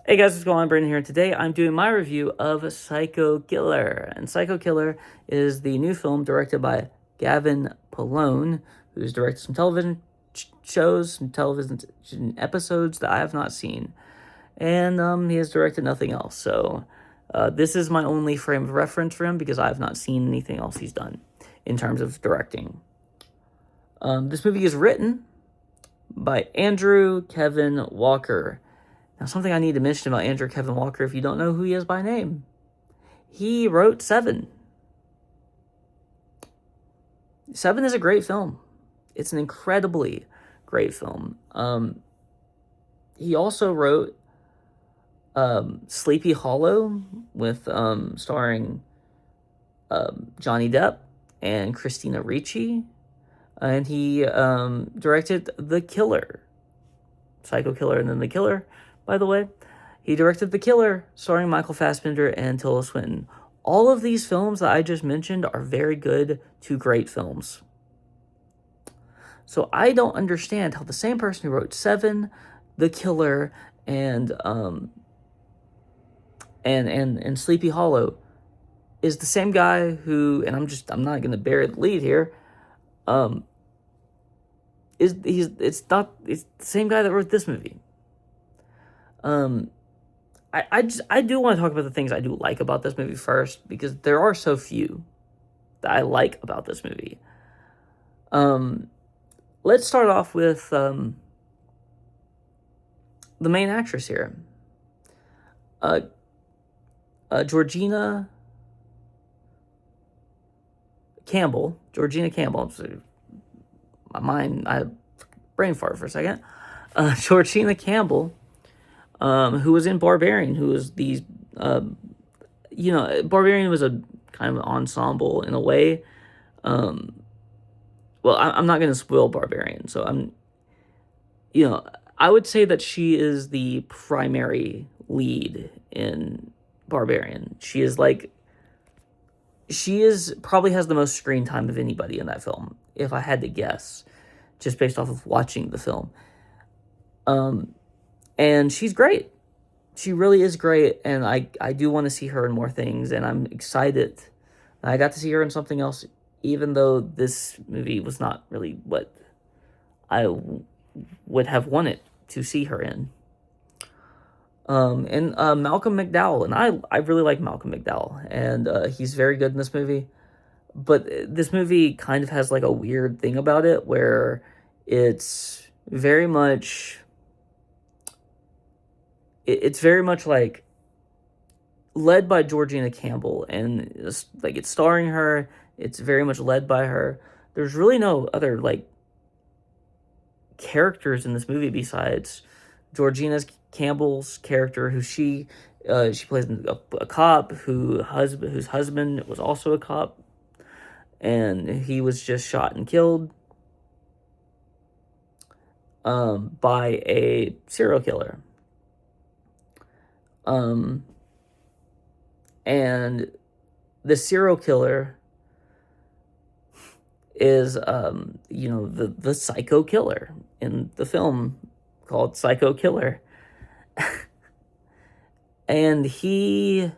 Hey guys, what's going on? Brandon here, and today I'm doing my review of Psycho Killer. And Psycho Killer is the new film directed by Gavin Polone, who's directed some television shows, some television episodes that I have not seen. And he has directed nothing else. So this is my only frame of reference for him because I have not seen anything else he's done in terms of directing. This movie is written by Andrew Kevin Walker. Now, something I need to mention about Andrew Kevin Walker, if you don't know who he is by name, he wrote Seven. Seven is a great film. It's an incredibly great film. He also wrote Sleepy Hollow with starring Johnny Depp and Christina Ricci, and he directed The Killer, Psycho Killer, and then The Killer. By the way, he directed The Killer, starring Michael Fassbender and Tilda Swinton. All of these films that I just mentioned are very good to great films. So I don't understand how the same person who wrote Seven, The Killer, and Sleepy Hollow is the same guy who, and I'm not gonna bury the lead here, it's the same guy that wrote this movie. I do want to talk about the things I do like about this movie first, because there are so few that I like about this movie. Let's start off with the main actress here. Georgina Campbell. I brain fart for a second. Georgina Campbell, who was in Barbarian, who was these, Barbarian was a kind of an ensemble in a way. I'm not going to spoil Barbarian, so I would say that she is the primary lead in Barbarian. She probably has the most screen time of anybody in that film, if I had to guess, just based off of watching the film. And she's great. She really is great, and I do want to see her in more things, and I'm excited. I got to see her in something else, even though this movie was not really what I would have wanted to see her in. And Malcolm McDowell, and I really like Malcolm McDowell, and he's very good in this movie. But this movie kind of has like a weird thing about it where it's very much like led by Georgina Campbell, and it's starring her. It's very much led by her. There's really no other like characters in this movie besides Georgina Campbell's character, who she plays a cop whose husband was also a cop, and he was just shot and killed by a serial killer. And the serial killer is, the psycho killer in the film called Psycho Killer. And he's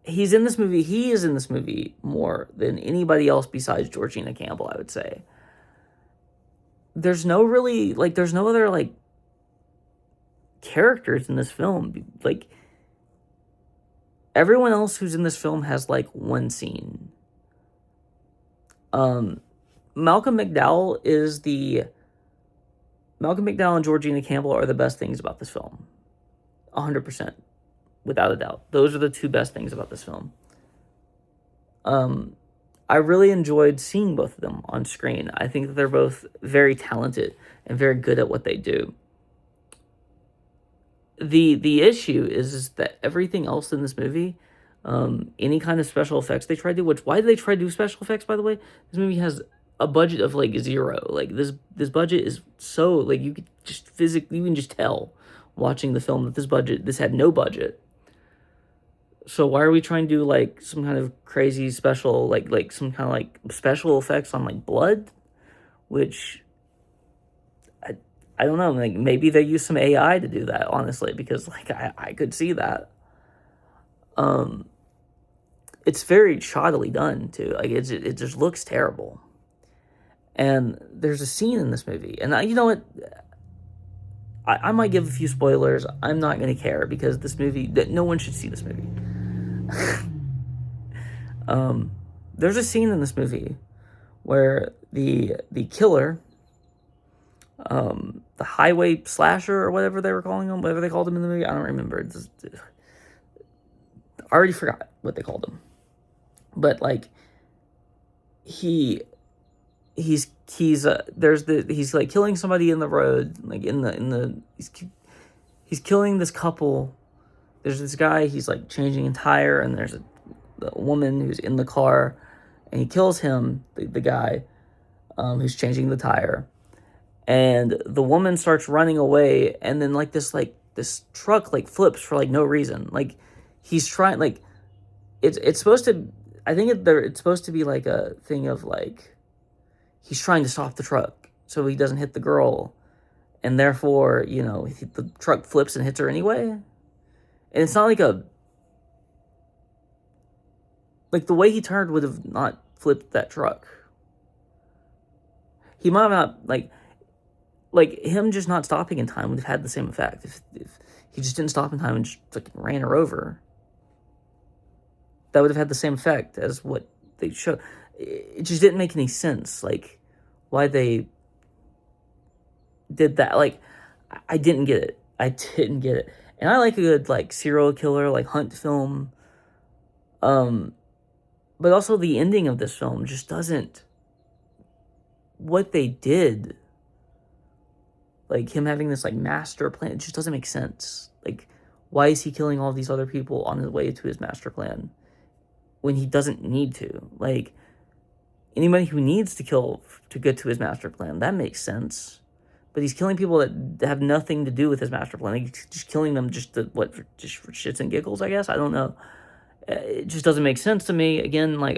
in this movie. He is in this movie more than anybody else besides Georgina Campbell, I would say. There's no other like characters in this film. Like, everyone else who's in this film has like one scene. Malcolm McDowell and Georgina Campbell are the best things about this film. 100%, without a doubt. Those are the two best things about this film. I really enjoyed seeing both of them on screen. I think that they're both very talented and very good at what they do. The issue is that everything else in this movie, any kind of special effects they try to do, why did they try to do special effects, by the way? This movie has a budget of like zero. Like this budget is so, like, you can just tell watching the film that this had no budget. So why are we trying to do like some kind of crazy special, like some kind of like special effects on like blood, which I don't know, like maybe they use some AI to do that, honestly, because like I could see that. It's very shoddily done too. Like it just looks terrible. And there's a scene in this movie, and you know what? I might give a few spoilers. I'm not gonna care because this movie, no one should see this movie. There's a scene in this movie where the killer, the highway slasher or whatever they were calling him, whatever they called him in the movie, I don't remember. I already forgot what they called him, but like he's he's like killing somebody in the road, like in the he's killing this couple. There's this guy, he's like changing a tire, and there's the woman who's in the car, and he kills him, the guy who's changing the tire, and the woman starts running away, and then like this truck like flips for like no reason. Like he's trying, like it's supposed to, I think it's supposed to be like a thing of like he's trying to stop the truck so he doesn't hit the girl, and therefore, you know, the truck flips and hits her anyway. And it's not like the way he turned would have not flipped that truck. He might have not, like him just not stopping in time would have had the same effect. If he just didn't stop in time and just fucking ran her over, that would have had the same effect as what they showed. It just didn't make any sense, like, why they did that. Like, I didn't get it. I didn't get it. And I like a good, like, serial killer, like, hunt film. But also the ending of this film just doesn't... What they did, like, him having this, like, master plan, it just doesn't make sense. Like, why is he killing all these other people on his way to his master plan when he doesn't need to? Like, anybody who needs to kill to get to his master plan, that makes sense. But he's killing people that have nothing to do with his master plan. Like, he's just killing them just for shits and giggles, I guess. I don't know. It just doesn't make sense to me. Again, like,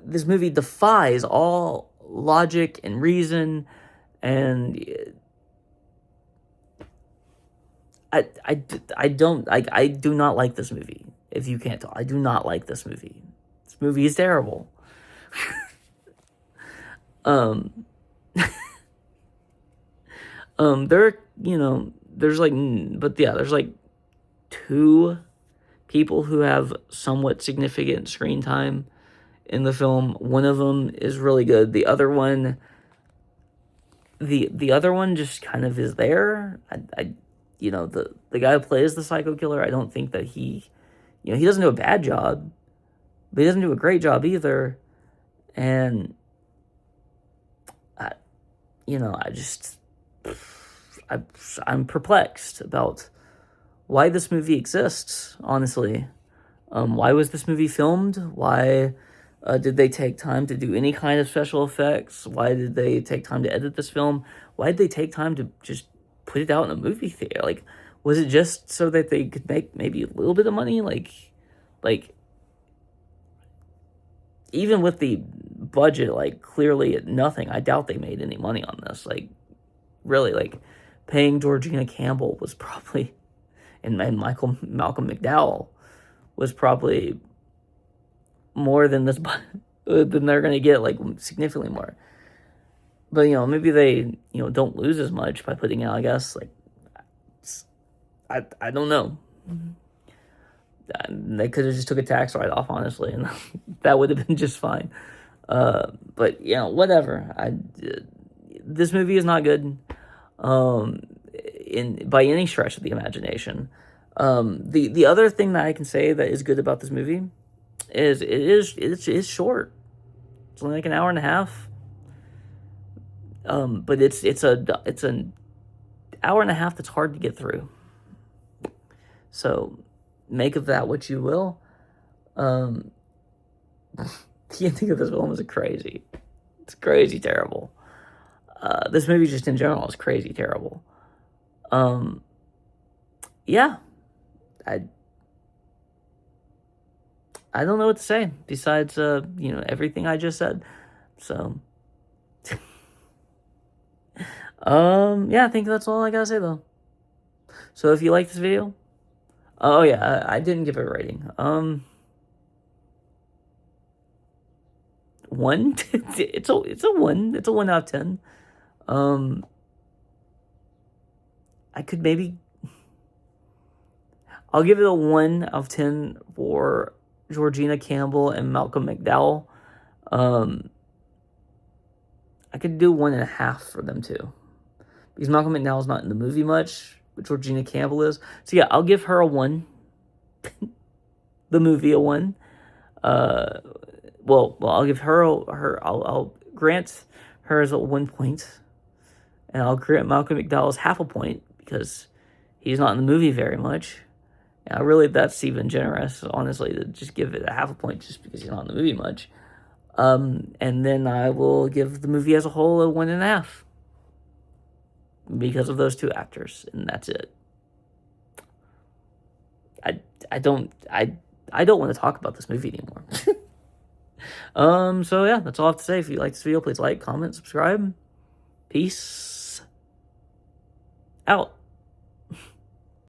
this movie defies all logic and reason, and I do not like this movie. If you can't tell, I do not like this movie. This movie is terrible. There, you know, there's like, but yeah, there's like two people who have somewhat significant screen time in the film. One of them is really good. The other one, the other one just kind of is there. You know, the guy who plays the psycho killer, I don't think that he, you know, he doesn't do a bad job, but he doesn't do a great job either. And you know, I'm perplexed about why this movie exists, honestly. Why was this movie filmed? Why did they take time to do any kind of special effects? Why did they take time to edit this film? Why did they take time to just put it out in a movie theater? Like, was it just so that they could make maybe a little bit of money? Like even with the budget, like, clearly nothing. I doubt they made any money on this. Like, really, like, paying Georgina Campbell was probably, and Malcolm McDowell was probably more than this, than they're gonna get, like, significantly more. But, you know, maybe they, you know, don't lose as much by putting out, I guess, like, I don't know. They could have just took a tax write-off, honestly, and that would have been just fine. But, you know, whatever. This movie is not good, by any stretch of the imagination. The other thing that I can say that is good about this movie is it's short. It's only like an hour and a half. But it's an hour and a half that's hard to get through. So make of that what you will. The ending of this film is crazy. It's crazy terrible. This movie just in general is crazy terrible. Yeah. I don't know what to say besides, you know, everything I just said. So, Yeah, I think that's all I gotta say though. So if you like this video, oh yeah, I didn't give it a rating. 1. It's a 1. It's a 1 out of 10. I could maybe, I'll give it a 1 out of 10 for Georgina Campbell and Malcolm McDowell. I could do 1.5 for them too, because Malcolm McDowell's not in the movie much, but Georgina Campbell is. So yeah, I'll give her a 1. The movie a 1. Well, I'll give her I'll grant hers a 1 point, and I'll grant Malcolm McDowell's half a point because he's not in the movie very much. Yeah, really, that's even generous, honestly, to just give it a half a point just because he's not in the movie much. And then I will give the movie as a whole a 1.5 because of those two actors, and that's it. I don't want to talk about this movie anymore. So yeah, that's all I have to say. If you like this video, please like, comment, subscribe. Peace out.